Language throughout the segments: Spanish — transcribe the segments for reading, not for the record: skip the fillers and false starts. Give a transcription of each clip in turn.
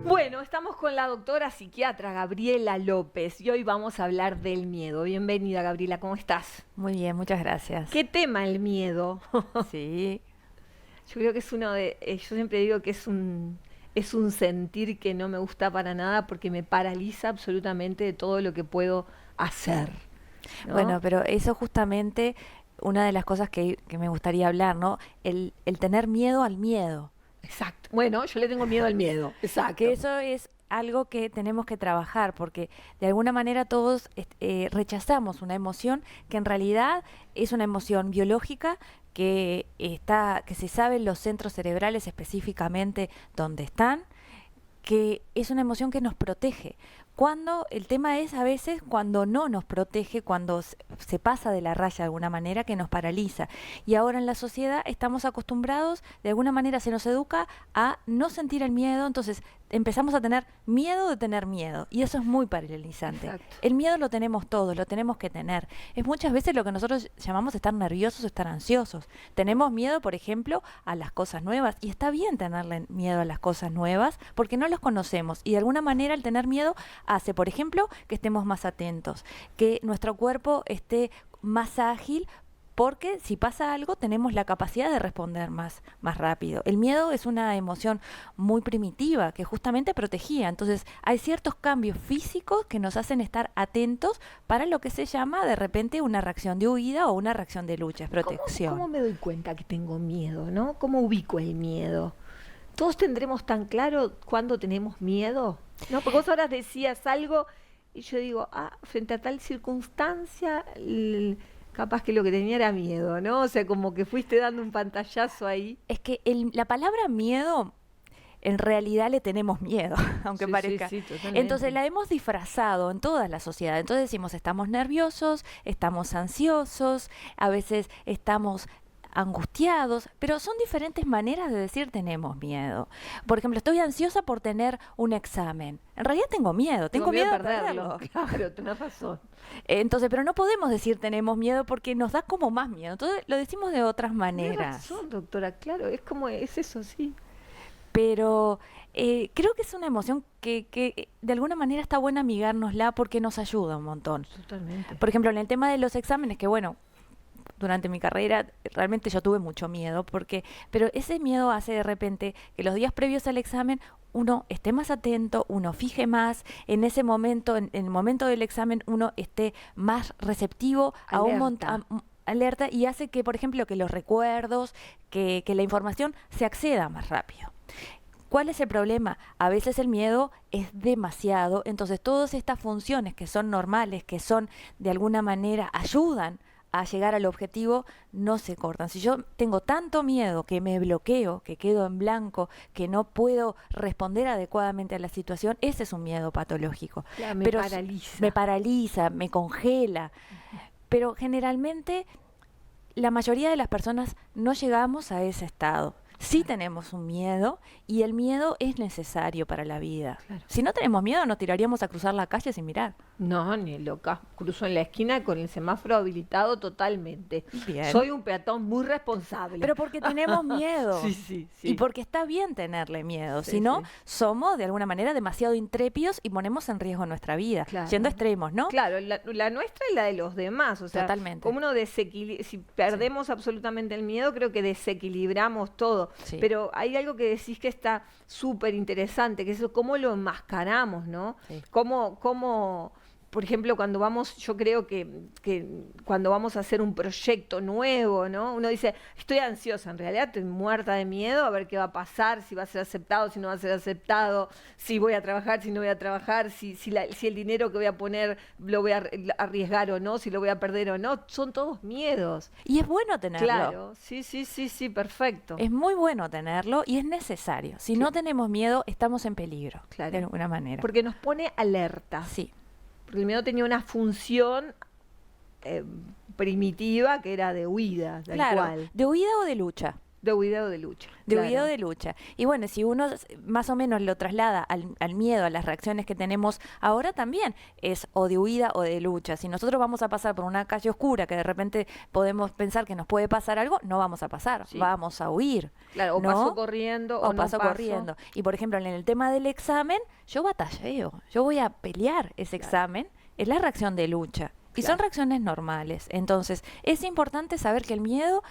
Bueno, estamos con la doctora psiquiatra Gabriela López y hoy vamos a hablar del miedo. Bienvenida, Gabriela, ¿cómo estás? Muy bien, muchas gracias. ¿Qué tema el miedo? Sí, Yo creo que es uno de, yo siempre digo que es un sentir que no me gusta para nada porque me paraliza absolutamente de todo lo que puedo hacer, ¿no? bueno, pero eso justamente una de las cosas que me gustaría hablar, ¿no? El tener miedo al miedo, Exacto. Bueno, yo le tengo miedo al miedo. que Exacto. eso es algo que tenemos que trabajar, porque de alguna manera todos rechazamos una emoción que en realidad es una emoción biológica que se sabe en los centros cerebrales específicamente dónde están, que es una emoción que nos protege. Cuando el tema es a veces cuando no nos protege, cuando se pasa de la raya de alguna manera, que nos paraliza. Y ahora en la sociedad estamos acostumbrados, de alguna manera se nos educa a no sentir el miedo, entonces empezamos a tener miedo de tener miedo. Y eso es muy paralizante. Exacto. El miedo lo tenemos todos, lo tenemos que tener. Es muchas veces lo que nosotros llamamos estar nerviosos o estar ansiosos. Tenemos miedo, por ejemplo, a las cosas nuevas. Y está bien tenerle miedo a las cosas nuevas porque no los conocemos. Y de alguna manera el tener miedo hace, por ejemplo, que estemos más atentos, que nuestro cuerpo esté más ágil, porque si pasa algo tenemos la capacidad de responder más rápido. El miedo es una emoción muy primitiva que justamente protegía. Entonces hay ciertos cambios físicos que nos hacen estar atentos para lo que se llama de repente una reacción de huida o una reacción de lucha, es ¿Cómo protección. me doy cuenta que tengo miedo, no? ¿Cómo ubico el miedo? ¿Todos tendremos tan claro cuándo tenemos miedo? ¿No? Porque vos ahora decías algo y yo digo, frente a tal circunstancia, capaz que lo que tenía era miedo, ¿no? O sea, como que fuiste dando un pantallazo ahí. Es que la palabra miedo en realidad le tenemos miedo, aunque Sí, sí, parezca. sí, Entonces totalmente. la hemos disfrazado en toda la sociedad. Entonces decimos, estamos nerviosos, estamos ansiosos, a veces estamos angustiados, pero son diferentes maneras de decir tenemos miedo. Por ejemplo, estoy ansiosa por tener un examen. En realidad Tengo tengo miedo miedo de de perderlo. perderlo. Claro, tenés razón. Entonces, pero no podemos decir tenemos miedo porque nos da como más miedo. Entonces lo decimos de otras Tenés maneras. razón, doctora, claro, es como, es eso, sí. Pero creo que es una emoción que de alguna manera está buena amigárnosla porque nos ayuda un montón. Totalmente. Por ejemplo, en el tema de los exámenes, que bueno, durante mi carrera realmente yo tuve mucho miedo, pero ese miedo hace de repente que los días previos al examen uno esté más atento, uno fije más, en ese momento, en el momento del examen, uno esté más receptivo a Alerta. alerta y hace que, por ejemplo, que los recuerdos, que la información se acceda más rápido. ¿Cuál es el problema? A veces el miedo es demasiado, entonces todas estas funciones que son normales, que son de alguna manera ayudan a llegar al objetivo, no se cortan. Si yo tengo tanto miedo que me bloqueo, que quedo en blanco, que no puedo responder adecuadamente a la situación, ese es un miedo patológico. Claro, me Pero me paraliza. paraliza, me congela. Pero generalmente la mayoría de las personas no llegamos a ese estado. Sí Claro, tenemos un miedo y el miedo es necesario para la vida. claro. Si no tenemos miedo, nos tiraríamos a cruzar la calle sin mirar. No, ni loca. Cruzo en la esquina con el semáforo habilitado totalmente. Bien. Soy un peatón muy responsable. Pero porque tenemos Sí, miedo. sí, Y sí. porque está bien tenerle miedo. Si Sí, no, sí. somos de alguna manera demasiado intrépidos y ponemos en riesgo nuestra vida. Siendo Claro. extremos, ¿no? Claro, la nuestra y la de los demás. O sea, Totalmente. como uno desequilibra, si Sí, perdemos absolutamente el miedo, creo que desequilibramos todo. sí, Pero hay algo que decís que está súper interesante, que es eso, cómo lo enmascaramos, ¿no? sí. Cómo, por ejemplo, cuando vamos, yo creo que cuando vamos a hacer un proyecto nuevo, ¿no? Uno dice, estoy ansiosa, en realidad estoy muerta de miedo a ver qué va a pasar, si va a ser aceptado, si no va a ser aceptado, si voy a trabajar, si no voy a trabajar, si el dinero que voy a poner lo voy a arriesgar o no, si lo voy a perder o no. Son todos miedos. Y es bueno tenerlo. Claro, sí, sí, sí, sí, perfecto. Es muy bueno tenerlo y es necesario. Si no Cl- tenemos miedo, estamos en peligro, de claro. alguna manera. Porque nos pone alerta. Sí, Porque el miedo tenía una función eh, primitiva que era de huida, tal claro, cual. de huida o de lucha. De huida o de lucha. De claro. huida o de lucha. Y bueno, si uno más o menos lo traslada al miedo, a las reacciones que tenemos ahora también, es o de huida o de lucha. Si nosotros vamos a pasar por una calle oscura que de repente podemos pensar que nos puede pasar algo, no vamos a pasar, Sí. vamos a huir. Claro, o ¿no? paso corriendo o no paso paso. corriendo. Y por ejemplo, en el tema del examen, yo batalleo, yo voy a pelear ese Claro. examen, es la reacción de lucha. Y son Claro. reacciones normales. Entonces, es importante saber que el miedo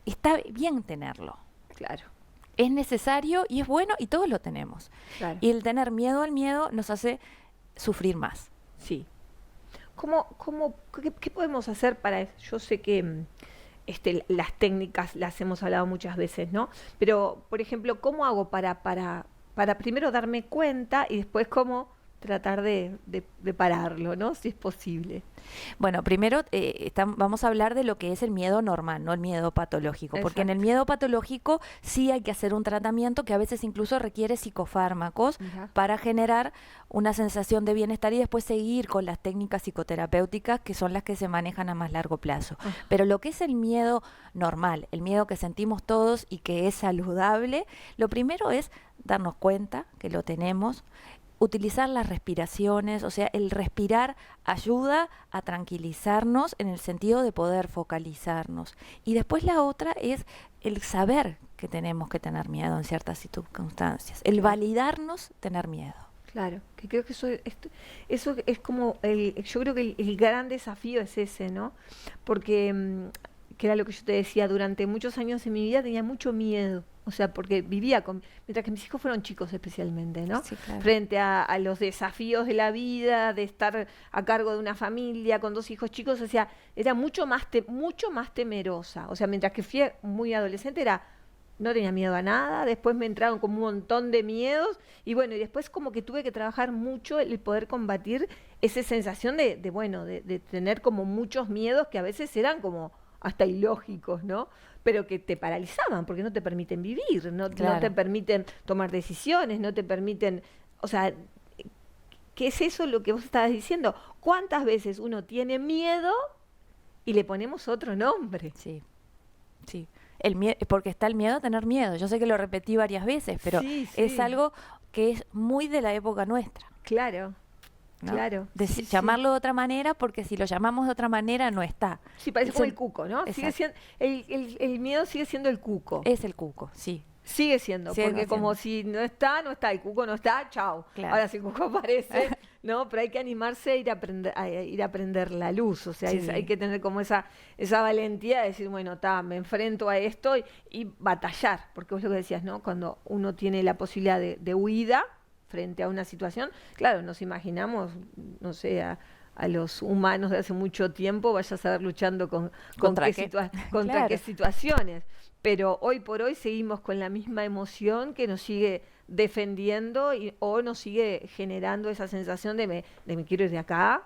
está bien tenerlo. Claro, Es necesario y es bueno y todos lo tenemos. claro. Y el tener miedo al miedo nos hace sufrir más. Sí. ¿Qué podemos hacer para eso? Yo sé que las técnicas las hemos hablado muchas veces, ¿no? Pero, por ejemplo, ¿cómo hago para primero darme cuenta y después cómo tratar de pararlo, ¿no? Si es posible. Bueno, primero vamos a hablar de lo que es el miedo normal, no el miedo patológico, porque en el Exacto. miedo patológico sí hay que hacer un tratamiento que a veces incluso requiere psicofármacos Mirá. para generar una sensación de bienestar y después seguir con las técnicas psicoterapéuticas que son las que se manejan a más largo plazo. Ah. Pero lo que es el miedo normal, el miedo que sentimos todos y que es saludable, lo primero es darnos cuenta que lo tenemos, utilizar las respiraciones, o sea, el respirar ayuda a tranquilizarnos en el sentido de poder focalizarnos. Y después la otra es el saber que tenemos que tener miedo en ciertas circunstancias, el validarnos tener miedo. Claro, que creo que eso es como, yo creo que el gran desafío es ese, ¿no? Porque, que era lo que yo te decía, durante muchos años en mi vida tenía mucho miedo, o sea, porque mientras que mis hijos fueron chicos especialmente, ¿no? Sí, claro. Frente a los desafíos de la vida, de estar a cargo de una familia con 2 hijos chicos, o sea, era mucho más temerosa, o sea, mientras que fui muy adolescente no tenía miedo a nada, después me entraron como un montón de miedos y bueno, y después como que tuve que trabajar mucho el poder combatir esa sensación de tener como muchos miedos que a veces eran como hasta ilógicos, ¿no? Pero que te paralizaban porque no te permiten vivir, no Claro. te permiten tomar decisiones, no te permiten, o sea, ¿qué es eso lo que vos estabas diciendo? ¿Cuántas veces uno tiene miedo y le ponemos otro nombre? Sí, sí. Porque está el miedo a tener miedo. Yo sé que lo repetí varias veces, pero Sí, es sí. algo que es muy de la época nuestra. Claro, ¿no? claro. Sí, sí. Llamarlo de otra manera, porque si lo llamamos de otra manera no está. Sí, parece Es como el- el cuco, ¿no? Sigue Exacto. siendo, el miedo sigue siendo el cuco. Es el cuco, sí. Sigue siendo, Sigue porque como si no está, el cuco no está, chao. Claro. Ahora si el cuco aparece, ¿no? Pero hay que animarse a ir a prender la luz, o sea, Sí. hay que tener como esa valentía de decir, bueno, me enfrento a esto y batallar, porque vos lo que decías, ¿no? Cuando uno tiene la posibilidad de huida frente a una situación, claro, nos imaginamos, no sé, a los humanos de hace mucho tiempo, vaya a saber luchando con ¿Contra qué, qué? contra Claro. qué situaciones. Pero hoy por hoy seguimos con la misma emoción que nos sigue defendiendo o nos sigue generando esa sensación de me quiero ir de acá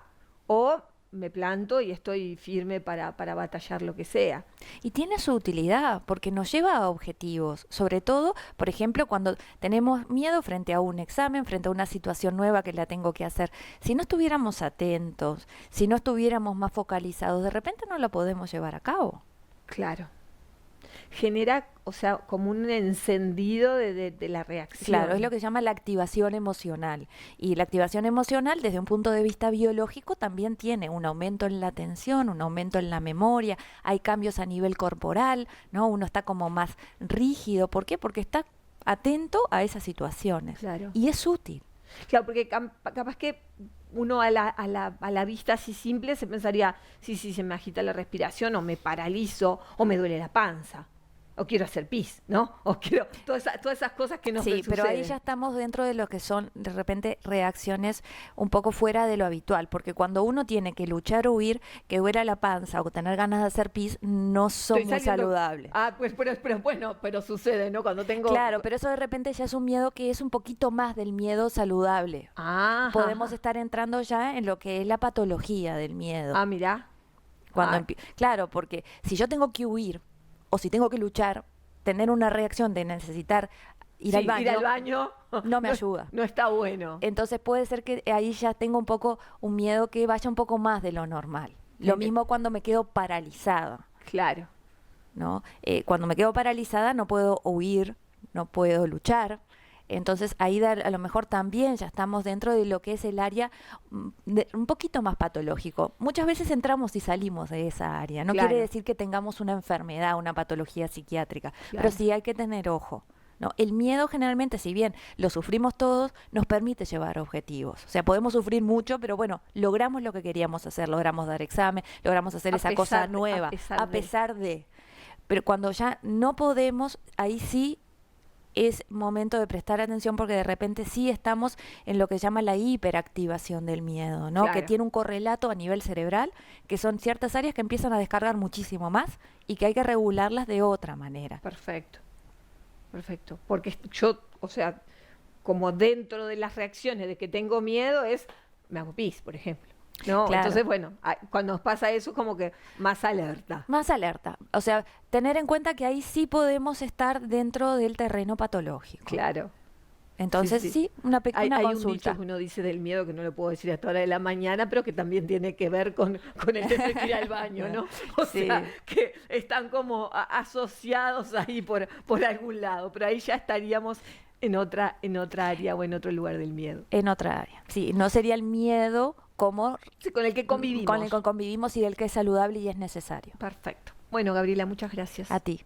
o me planto y estoy firme para batallar lo que sea. Y tiene su utilidad, porque nos lleva a objetivos. Sobre todo, por ejemplo, cuando tenemos miedo frente a un examen, frente a una situación nueva que la tengo que hacer. Si no estuviéramos atentos, si no estuviéramos más focalizados, de repente no la podemos llevar a cabo. Claro. Genera, o sea, como un encendido de la reacción. Claro, es lo que se llama la activación emocional. Y la activación emocional, desde un punto de vista biológico, también tiene un aumento en la atención, un aumento en la memoria, hay cambios a nivel corporal, ¿no? Uno está como más rígido. ¿Por qué? Porque está atento a esas situaciones. Claro. Y es útil. Claro, porque capaz que uno a la vista así simple se pensaría, sí, se me agita la respiración, o me paralizo, o me duele la panza, o quiero hacer pis, ¿no? O quiero todas esas cosas que nos Sí, pero ahí suceden. ya estamos dentro de lo que son de repente reacciones un poco fuera de lo habitual, porque cuando uno tiene que luchar o huir, que hubiera la panza o tener ganas de hacer pis, no son Estoy muy saliendo- saludables. Ah, pues, pero bueno, pero sucede, ¿no? Cuando tengo... Claro, pero eso de repente ya es un miedo que es un poquito más del miedo saludable. Ah, Podemos estar entrando ya en lo que es la patología del miedo. Ah, mirá. Cuando Ah, claro, porque si yo tengo que huir o si tengo que luchar, tener una reacción de necesitar ir sí, al baño, ir al baño no me ayuda. No está bueno. Entonces puede ser que ahí ya tengo un poco un miedo que vaya un poco más de lo normal. Lo Bien. mismo cuando me quedo paralizada. Claro. ¿no? Cuando me quedo paralizada no puedo huir, no puedo luchar. Entonces ahí a lo mejor también ya estamos dentro de lo que es el área un poquito más patológico. Muchas veces entramos y salimos de esa área. No Claro. quiere decir que tengamos una enfermedad, una patología psiquiátrica, Claro. pero sí hay que tener ojo, ¿no? El miedo generalmente, si bien lo sufrimos todos, nos permite llevar objetivos. O sea, podemos sufrir mucho, pero bueno, logramos lo que queríamos hacer, logramos dar examen, logramos hacer esa cosa nueva, a pesar de. Pero cuando ya no podemos, ahí sí es momento de prestar atención, porque de repente sí estamos en lo que se llama la hiperactivación del miedo, ¿no? Claro. Que tiene un correlato a nivel cerebral, que son ciertas áreas que empiezan a descargar muchísimo más y que hay que regularlas de otra manera. Perfecto, perfecto. Porque yo, o sea, como dentro de las reacciones de que tengo miedo me hago pis, por ejemplo. ¿No? Claro. Entonces, bueno, cuando nos pasa eso, como que más alerta. Más alerta. O sea, tener en cuenta que ahí sí podemos estar dentro del terreno patológico. Claro. Entonces, sí, una pequeña hay consulta. un dicho que uno dice del miedo que no lo puedo decir a esta hora de la mañana, pero que también tiene que ver con el de ir al baño, ¿no? O sea, que están como asociados ahí por algún lado, pero ahí ya estaríamos en otra área o en otro lugar del miedo. En otra área. Sí, no sería el miedo como Sí, con el que convivimos. Con el que convivimos y del que es saludable y es necesario. Perfecto. Bueno, Gabriela, muchas gracias. A ti.